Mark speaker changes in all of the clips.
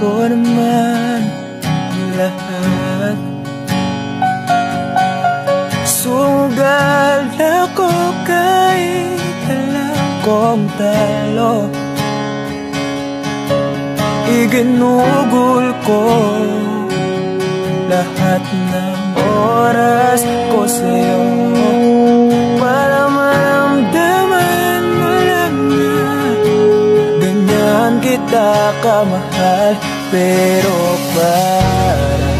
Speaker 1: ko naman lahat. Sugal ako kahit alam kong talo. Iginugol ko lahat ng oras ko sa'yo para maramdaman mo lang na ganyan kita kamahal. Pero para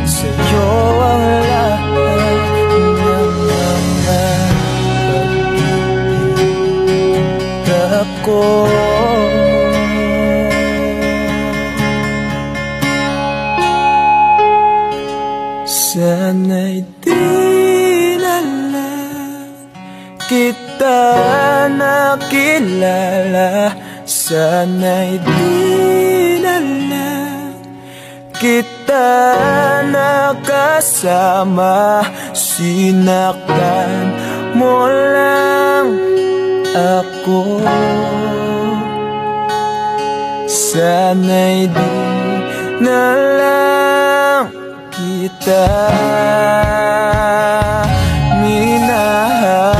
Speaker 1: sa'yo ang lahat ng mga pag-ibig ako. Sana'y di na lang kita nakilala. Sana'y di na lang kita nakasama. Sinaktan mo lang ako. Sana'y di na lang kita minahal.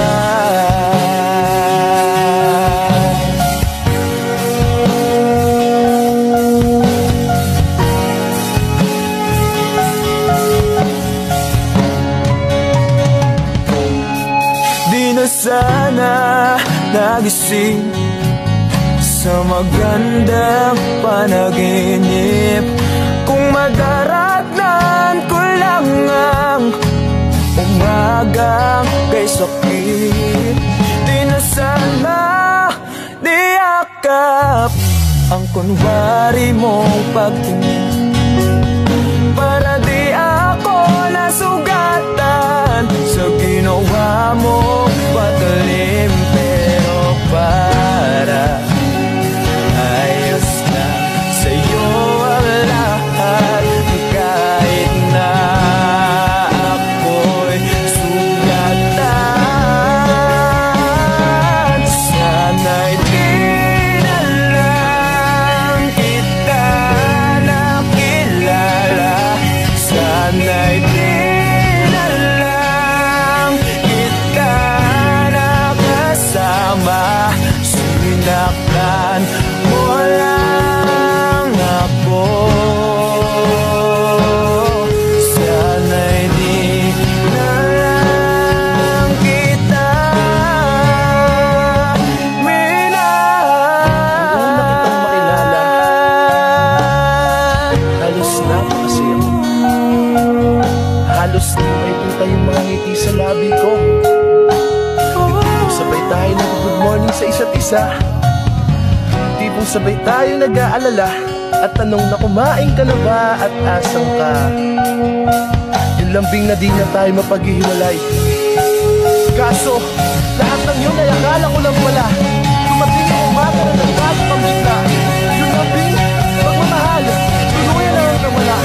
Speaker 1: Di na sana nagising sa magandang panaginip kung madaratnan ko lang ang umagang kay sakit. Di na sana niyakap ang kunwari mong pagtingin para di ako nasugatan sa ginawa mong patalim. Pero para ayos na sa'yo ang lahat kahit na ako'y sugatan. Sana'y di na lang kita nakilala. Sana'y di na lang kita nakasama. Sinaktan mo lang ako. Sana'y di na lang kita minahal.
Speaker 2: Halos napakasaya mo. Halos di makikita yung mga ngiti sa labi ko. Sabay tayo nag-good morning sa isa't isa. Tipong sabay tayo nag-aalala at tanong na kumain ka na ba at asang ka. Yung lambing na di na tayo mapaghihiwalay. Kaso, lahat ng yun ay akala ko lang pala. Dumating ang umaga na nagbago kang bigla. Yung lambing, pagmamahal, tuluyan na ang nawala.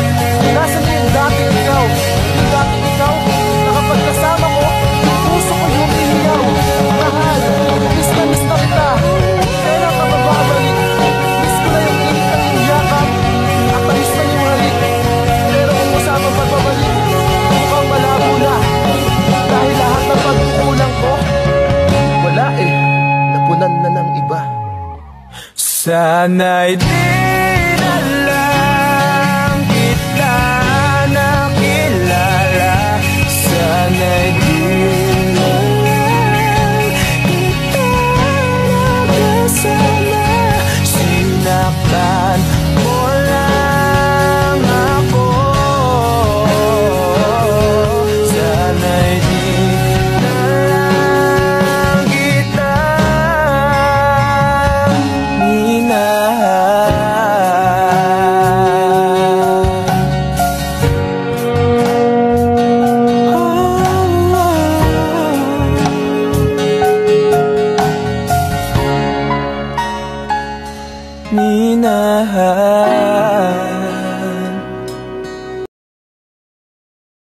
Speaker 2: Nasaan na yung dating ikaw? Yung dating ikaw, nakapagkasama ko, puso ko yung iniyaw. Mahal, miss na kita. Kailan ka bababalik? Miss ko na yung init at yung yakap. At tamis na yung halik. Pero kung usapang pagbabalik, mukhang malabo na. Dahil lahat ng pagkukulang ko, wala eh, napunan na ng iba.
Speaker 1: Sana'y di na lang kita nakilala. Sana'y di na lang kita nakasama. Sinaktan mo lang ako. Sana'y di na lang kita minahal. Minahal.